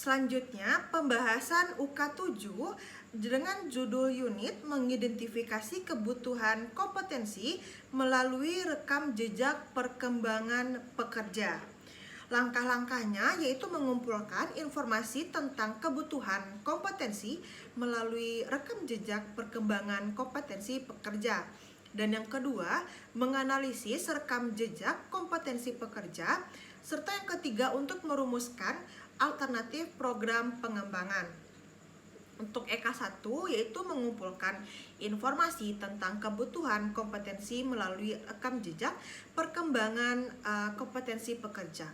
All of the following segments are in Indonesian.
Selanjutnya, pembahasan UK7 dengan judul unit mengidentifikasi kebutuhan kompetensi melalui rekam jejak perkembangan pekerja. Langkah-langkahnya yaitu mengumpulkan informasi tentang kebutuhan kompetensi melalui rekam jejak perkembangan kompetensi pekerja. Dan yang kedua, menganalisis rekam jejak kompetensi pekerja. Serta yang ketiga, untuk merumuskan alternatif program pengembangan. Untuk EK1 yaitu mengumpulkan informasi tentang kebutuhan kompetensi melalui rekam jejak perkembangan kompetensi pekerja.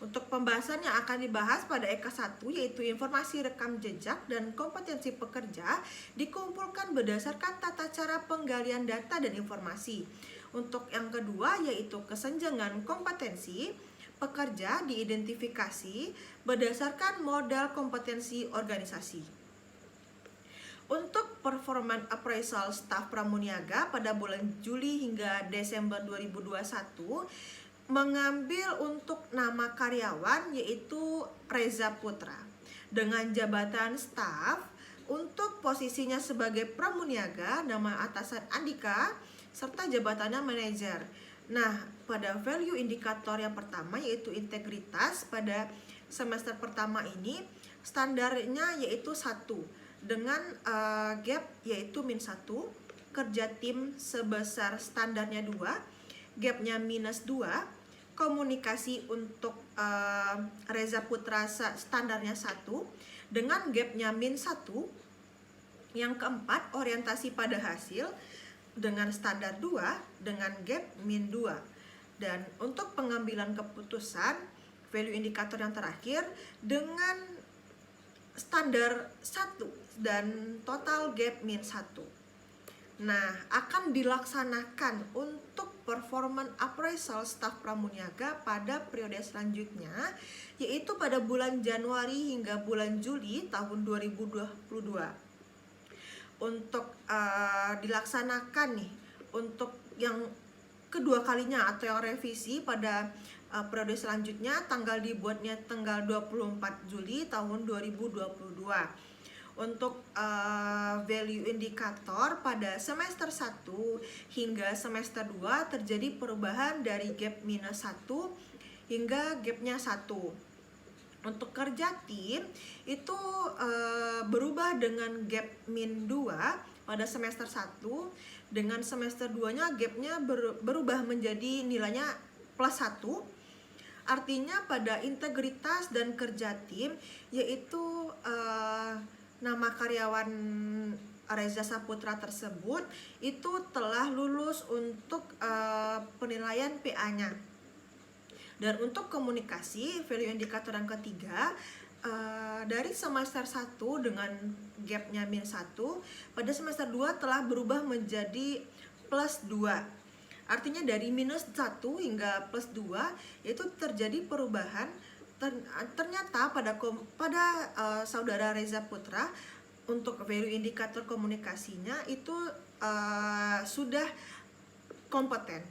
Untuk pembahasan yang akan dibahas pada EK1 yaitu informasi rekam jejak dan kompetensi pekerja dikumpulkan berdasarkan tata cara penggalian data dan informasi. Untuk yang kedua yaitu kesenjangan kompetensi pekerja diidentifikasi berdasarkan modal kompetensi organisasi. Untuk performance appraisal staf pramuniaga pada bulan Juli hingga Desember 2021 mengambil untuk nama karyawan yaitu Reza Putra dengan jabatan staf. Untuk posisinya sebagai pramuniaga nama atasan Andika serta jabatannya manajer. Nah, pada value indikator yang pertama yaitu integritas pada semester pertama ini standarnya yaitu 1 dengan gap yaitu -1, kerja tim sebesar standarnya 2, gapnya -2, komunikasi untuk Reza Putra standarnya 1 dengan gapnya -1. Yang keempat, orientasi pada hasil dengan standar 2 dengan gap -2. Dan untuk pengambilan keputusan value indikator yang terakhir dengan standar 1 dan total gap -1. Nah, akan dilaksanakan untuk performance appraisal staf pramuniaga pada periode selanjutnya yaitu pada bulan Januari hingga bulan Juli tahun 2022. Untuk dilaksanakan nih untuk yang kedua kalinya atau yang revisi pada periode selanjutnya dibuatnya tanggal 24 Juli tahun 2022. Untuk value indikator pada semester 1 hingga semester 2 terjadi perubahan dari gap -1 hingga gapnya 1. Untuk kerja tim itu berubah dengan gap -2 pada semester 1, dengan semester 2-nya gapnya berubah menjadi nilainya +1. Artinya pada integritas dan kerja tim yaitu nama karyawan Reza Saputra tersebut itu telah lulus untuk penilaian PA-nya. Dan untuk komunikasi value indikator yang ketiga dari semester 1 dengan gapnya -1 pada semester 2 telah berubah menjadi +2. Artinya dari -1 hingga +2 itu terjadi perubahan. Ternyata pada saudara Reza Putra untuk value indikator komunikasinya itu sudah kompeten.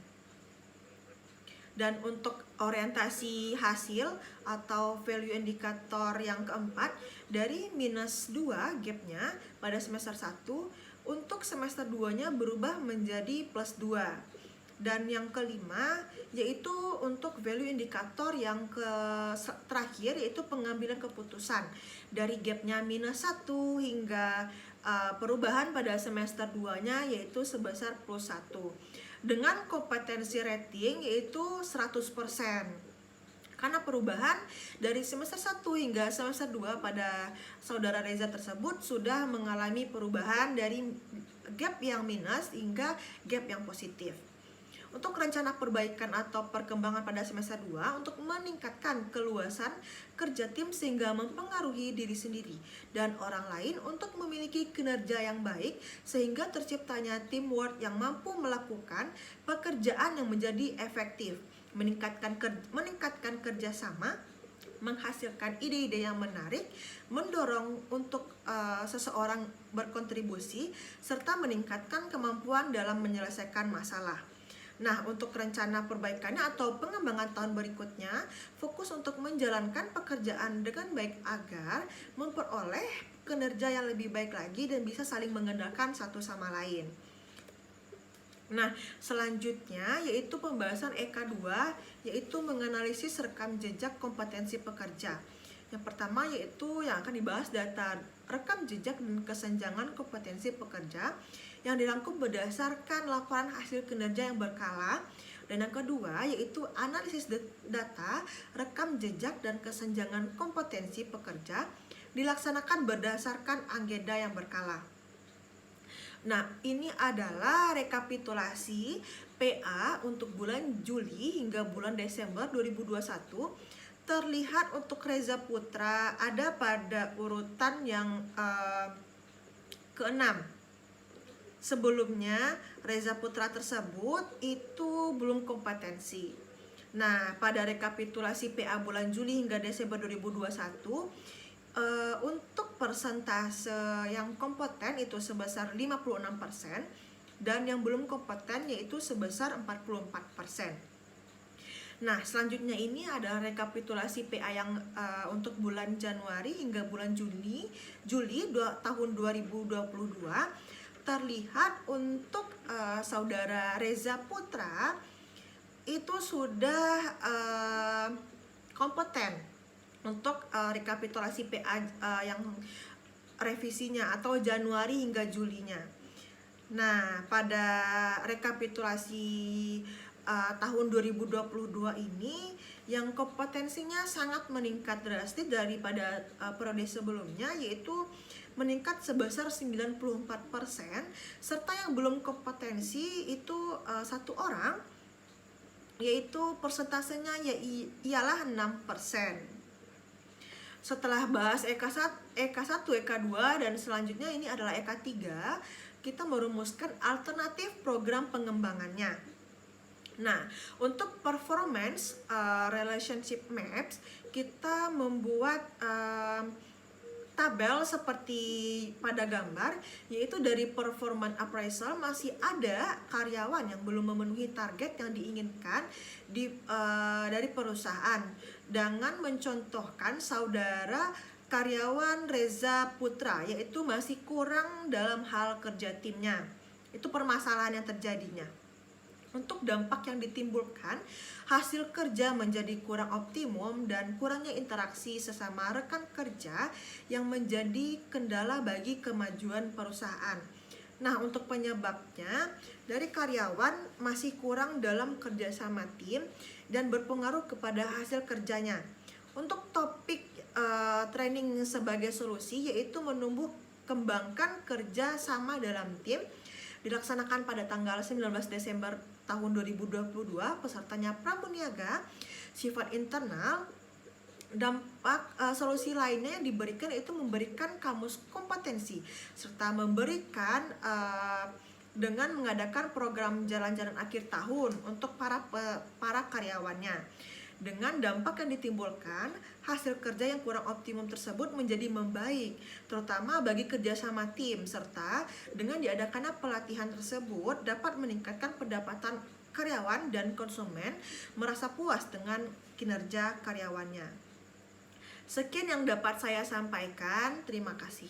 Dan untuk orientasi hasil atau value indikator yang keempat dari -2 gapnya pada semester 1 untuk semester 2-nya berubah menjadi +2. Dan yang kelima yaitu untuk value indikator yang terakhir yaitu pengambilan keputusan dari gapnya -1 hingga perubahan pada semester 2-nya yaitu sebesar +1 dengan kompetensi rating yaitu 100%. Karena perubahan dari semester 1 hingga semester 2 pada saudara Reza tersebut sudah mengalami perubahan dari gap yang minus hingga gap yang positif. Untuk rencana perbaikan atau perkembangan pada semester 2 untuk meningkatkan keluasan kerja tim sehingga mempengaruhi diri sendiri dan orang lain untuk memiliki kinerja yang baik sehingga terciptanya teamwork yang mampu melakukan pekerjaan yang menjadi efektif, meningkatkan kerjasama, menghasilkan ide-ide yang menarik, mendorong untuk seseorang berkontribusi serta meningkatkan kemampuan dalam menyelesaikan masalah. Nah, untuk rencana perbaikannya atau pengembangan tahun berikutnya, fokus untuk menjalankan pekerjaan dengan baik agar memperoleh kinerja yang lebih baik lagi dan bisa saling mengandalkan satu sama lain. Nah, selanjutnya yaitu pembahasan EK2, yaitu menganalisis rekam jejak kompetensi pekerja. Yang pertama yaitu yang akan dibahas data rekam jejak dan kesenjangan kompetensi pekerja yang dirangkum berdasarkan laporan hasil kinerja yang berkala. Dan yang kedua yaitu analisis data rekam jejak dan kesenjangan kompetensi pekerja dilaksanakan berdasarkan agenda yang berkala. Nah, ini adalah rekapitulasi PA untuk bulan Juli hingga bulan Desember 2021. Terlihat untuk Reza Putra ada pada urutan yang ke-6. Sebelumnya Reza Putra tersebut itu belum kompetensi. Nah, pada rekapitulasi PA bulan Juli hingga Desember 2021, untuk persentase yang kompeten itu sebesar 56% dan yang belum kompeten yaitu sebesar 44%. Nah, selanjutnya ini adalah rekapitulasi PA yang untuk bulan Januari hingga bulan Juli tahun 2022. Terlihat untuk saudara Reza Putra itu sudah kompeten untuk rekapitulasi PA yang revisinya atau Januari hingga Julinya. Nah, pada rekapitulasi tahun 2022 ini yang kompetensinya sangat meningkat drastis daripada periode sebelumnya, yaitu meningkat sebesar 94%, serta yang belum kompetensi itu satu orang, yaitu persentasenya ialah 6%. Setelah bahas EK1, EK2 dan selanjutnya ini adalah EK3, kita merumuskan alternatif program pengembangannya. Nah, untuk performance relationship maps, kita membuat tabel seperti pada gambar, yaitu dari performance appraisal masih ada karyawan yang belum memenuhi target yang diinginkan dari perusahaan. Dengan mencontohkan saudara karyawan Reza Putra, yaitu masih kurang dalam hal kerja timnya. Itu permasalahan yang terjadinya. Untuk dampak yang ditimbulkan, hasil kerja menjadi kurang optimum dan kurangnya interaksi sesama rekan kerja yang menjadi kendala bagi kemajuan perusahaan. Nah, untuk penyebabnya, dari karyawan masih kurang dalam kerjasama tim dan berpengaruh kepada hasil kerjanya. Untuk topik training sebagai solusi, yaitu menumbuh kembangkan kerja sama dalam tim, dilaksanakan pada tanggal 19 Desember tahun 2022, pesertanya pramuniaga, sifat internal. Dampak solusi lainnya yang diberikan itu memberikan kamus kompetensi serta memberikan dengan mengadakan program jalan-jalan akhir tahun untuk para karyawannya. Dengan dampak yang ditimbulkan, hasil kerja yang kurang optimum tersebut menjadi membaik, terutama bagi kerjasama tim, serta dengan diadakannya pelatihan tersebut dapat meningkatkan pendapatan karyawan dan konsumen merasa puas dengan kinerja karyawannya. Sekian yang dapat saya sampaikan, terima kasih.